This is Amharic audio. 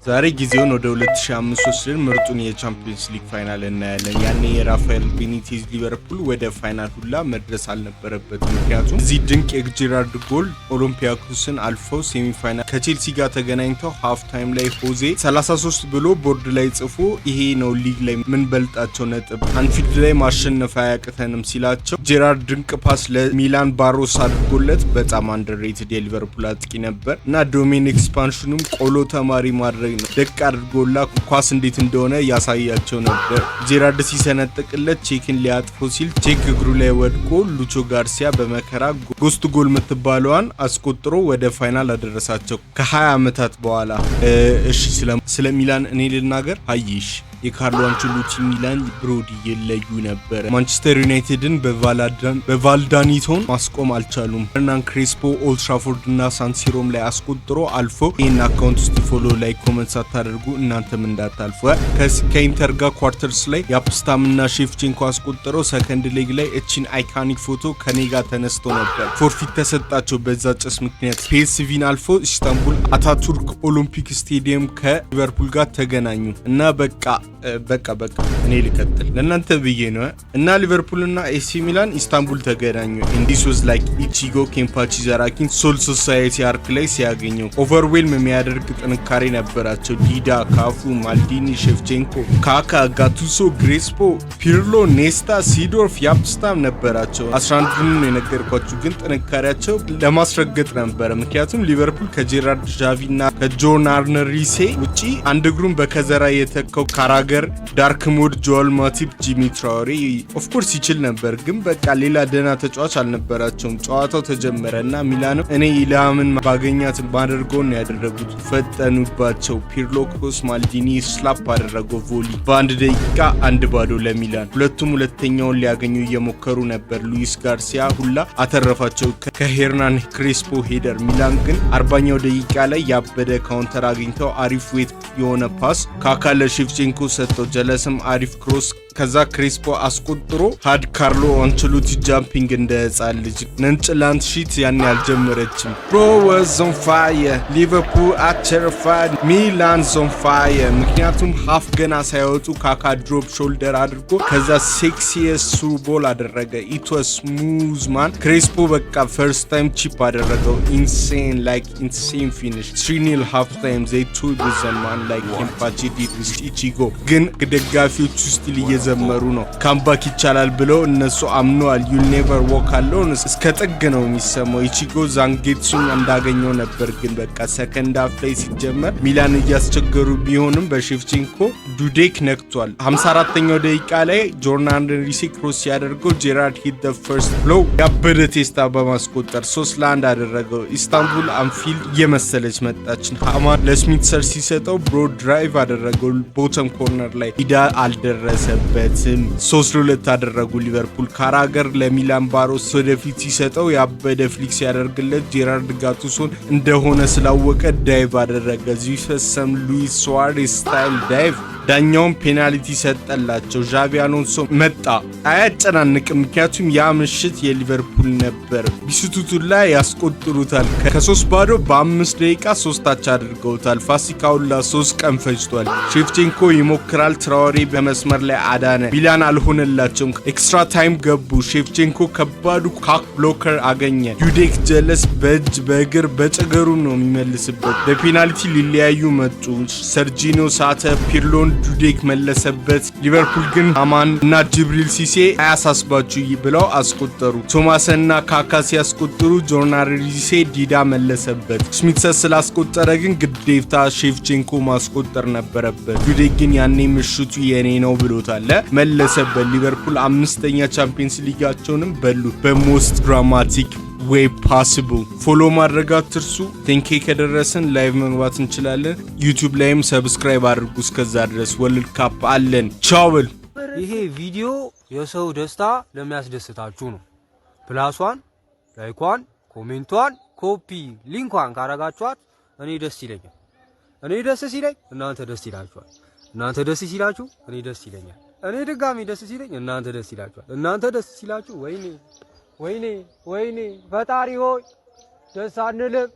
ዛሬ ጊዜውን ወደ 2005 ወስደን ምርጡን የቻምፒየንስ ሊግ ፋይናል እናያለን። ያኔ የራፋኤል ቤኒቴዝ ሊቨርፑል ወደ ፋይናል ሁላ መድረስ አልነበረበትም። ምክንያቱም እዚህ ድንቅ የጄራርድ ጎል ኦሎምፒያኮስን አልፈው ሴሚ ፋይናል ከቼልሲ ጋር ተገናኝተው ሃፍ ታይም ላይ ሆዜ 33 ብሎ ቦርድ ላይ ጽፎ ይሄ ነው ሊግ ላይ ምን በልጣቸው ነጥብ አንፊልድ ላይ ማሸነፍ አያቅተንም ሲላቸው ጄራርድ ድንቅ ፓስ ለሚላን ባሮስ አድርጎለት በጣም አንደርሬትድ የሊቨርፑል አጥቂ ነበር እና ዶሜን ኤክስፓንሽኑም ቆሎ ተማሪ ማድረግ ደቅ አድርጎላ ኳስ እንዴት እንደሆነ ያሳያቸው ነበር። ጄራርድ ሲሰነጥቅለት ቼክን ሊያጥፎ ሲል ቼክ እግሩ ላይ ወድቆ ሉቾ ጋርሲያ በመከራ ጎስት ጎል የምትባለዋን አስቆጥሮ ወደ ፋይናል አደረሳቸው ከ20 ዓመታት በኋላ። እሺ ስለ ሚላን እኔ ልናገር አይሽ የካርሎ አንቸሎቲ ሚላን ብሮዲ የለዩ ነበር። ማንቸስተር ዩናይትድን በቫልዳኒቶን ማስቆም አልቻሉም። ፈርናን ክሬስፖ ኦልድ ትራፎርድ እና ሳንሲሮም ላይ አስቆጥሮ አልፎ ይሄን አካውንት ውስጥ ፎሎ ላይ ኮሜንት ሳታደርጉ እናንተም እንዳታልፉ። ከኢንተር ጋር ኳርተርስ ላይ ያፕስታም እና ሼፍቼንኮ አስቆጥረው ሰከንድ ሌግ ላይ እቺን አይካኒክ ፎቶ ከኔ ጋር ተነስቶ ነበር። ፎርፊት ተሰጣቸው በዛ ጭስ ምክንያት። ፒኤስቪን አልፎ ኢስታንቡል አታቱርክ ኦሎምፒክ ስቴዲየም ከሊቨርፑል ጋር ተገናኙ እና በቃ እኔ ልቀጥል ለእናንተ ብዬ ነው እና ሊቨርፑል እና ኤሲ ሚላን ኢስታንቡል ተገናኙ። ኢንዲስ ዋዝ ላይክ ኢቺጎ ኬምፓቺ ዘራኪን ሶል ሶሳይቲ አርክ ላይ ሲያገኘው ኦቨርዌልም የሚያደርግ ጥንካሬ ነበራቸው። ዲዳ፣ ካፉ፣ ማልዲኒ፣ ሼፍቼንኮ፣ ካካ፣ ጋቱሶ፣ ግሬስፖ፣ ፒርሎ፣ ኔስታ፣ ሲዶርፍ፣ ያፕስታም ነበራቸው። 11ዱን የነገርኳችሁ ግን ጥንካሬያቸው ለማስረገጥ ነበረ። ምክንያቱም ሊቨርፑል ከጄራርድ ዣቪ እና ከጆን አርነር ሪሴ ውጪ አንድ እግሩን በከዘራ የተከው ካራገር ዳርክ ሞድ ጆል ማቲፕ ጂሚ ትራውሬ ኦፍ ኮርስ ይችል ነበር፣ ግን በቃ ሌላ ደና ተጫዋች አልነበራቸውም። ጨዋታው ተጀመረና ሚላን እኔ ኢላምን ባገኛት ባደርገው ነው ያደረጉት። ፈጠኑባቸው። ፒርሎ ክሮስ ማልዲኒ ስላፕ አደረገው ቮሊ በአንድ ደቂቃ 1-0 ለሚላን። ሁለቱም ሁለተኛውን ሊያገኙ እየሞከሩ ነበር። ሉዊስ ጋርሲያ ሁላ አተረፋቸው ከሄርናን ክሬስፖ ሄደር። ሚላን ግን 40ኛው ደቂቃ ላይ ያበደ ካውንተር አግኝተው አሪፍ ዌት የሆነ ፓስ ካካ ለሼፍቼንኮ ሰጥቶ ጀለስም አሪፍ ክሮስ ከዛ ክሬስፖ አስቆጥሮ ሃድ ካርሎ አንቸሎቲ ጃምፒንግ እንደ ህፃን ልጅ ነንጭላንት ሺት ያን ያልጀመረችም ብሮ was on fire ሊቨርፑል አቸርፋድ ሚላን on fire። ምክንያቱም ሃፍ ገና ሳይወጡ ካካ ድሮፕ ሾልደር አድርጎ ከዛ ሴክሲየስ ሱ ቦል አደረገ። it was smooth man። ክሬስፖ በቃ ፈርስት ታይም ቺፕ አደረገው። insane finish 3-0 half time they told the man like Kempachi did with Ichigo። ግን ደጋፊዎቹ ስቲል ዘመሩ ነው ካምባክ ይቻላል ብለው እነሱ አምነዋል። ዩል ኔቨር ዎክ አሎን እስከ ጥግ ነው የሚሰማው። ኢቺጎ ዛንጌትሱን እንዳገኘው ነበር፣ ግን በቃ ሰከንድ ሃፍ ላይ ሲጀመር ሚላን እያስቸገሩ ቢሆንም በሼፍቼንኮ ዱዴክ ነክቷል። 54ኛው ደቂቃ ላይ ጆርናን ሪሲ ክሮስ ያደርገው ጄራርድ ሂት ዘ ፈርስት ብሎው ያበደ ቴስታ በማስቆጠር 3-1 አደረገው። ኢስታንቡል አንፊልድ እየመሰለች መጣች። ሃማን ለስሚትሰር ሲሰጠው ብሮ ድራይቭ አደረገው ቦተም ኮርነር ላይ ኢዳ አልደረሰም በትም 3-2 አደረጉ ሊቨርፑል። ካራገር ለሚላን ባሮስ ወደፊት ሲሰጠው ያበደ ፍሊክስ ያደርግለት ጄራርድ ጋቱሶን እንደሆነ ስላወቀ ዳይቭ አደረገ። ዚፈሰም ሉዊስ ሱዋሬስ ስታይል ዳይቭ ዳኛውን ፔናልቲ ሰጠላቸው። ዣቪ አሎንሶ መጣ። አያጨናንቅም፣ ምክንያቱም ያ ምሽት የሊቨርፑል ነበር። ቢስቱቱላ ያስቆጥሩታል። ከ3-0 በ5 ደቂቃ 3 አድርገውታል። ፋሲካውላ 3 ቀን ፈጅቷል። ሼፍቼንኮ ይሞክራል፣ ትራውሬ በመስመር ላይ አዳነ። ሚላን አልሆነላቸውም። ኤክስትራ ታይም ገቡ። ሼፍቼንኮ ከባዱ ካክ ብሎከር አገኘ። ዩዴክ ጀለስ በእጅ በእግር በጭገሩ ነው የሚመልስበት። በፔናልቲ ሊለያዩ መጡ። ሰርጂኖ ሳተ፣ ፒርሎን ዱዴክ መለሰበት። ሊቨርፑል ግን አማን እና ጅብሪል ሲሴ አያሳስባችሁ ብለው አስቆጠሩ። ቶማስና ካካ ሲያስቆጥሩ ጆርናን ሪሴ ዲዳ መለሰበት። ስሚትሰር ስላስቆጠረ ግን ግዴታ ሼፍቼንኮ ማስቆጠር ነበረበት። ዱዴክ ግን ያኔ ምሽቱ የኔ ነው ብሎታል፣ መለሰበት። ሊቨርፑል 5ኛ ቻምፒየንስ ሊጋቸውንም በሉ በሞስት ድራማቲክ way possible። ፎሎ ማድረግ አትርሱ። ቴንኬ ከደረሰን ላይቭ መግባት እንችላለን። ዩቲዩብ ላይም ሰብስክራይብ አድርጉ። እስከዛ ድረስ ወርልድ ካፕ አለን። ቻው። ይሄ ቪዲዮ የሰው ደስታ ለሚያስደስታችሁ ነው። ፕላሷን፣ ላይኳን፣ ኮሜንቷን፣ ኮፒ ሊንኳን ካረጋችኋት እኔ ደስ ይለኛል። እኔ ደስ ሲለኝ እናንተ ደስ ይላችኋል። እናንተ ደስ ሲላችሁ እኔ ደስ ይለኛል። እኔ ድጋሚ ደስ ሲለኝ እናንተ ደስ ይላችኋል። እናንተ ደስ ሲላችሁ ወይኔ ፈጣሪ ሆይ ደስ አንልም።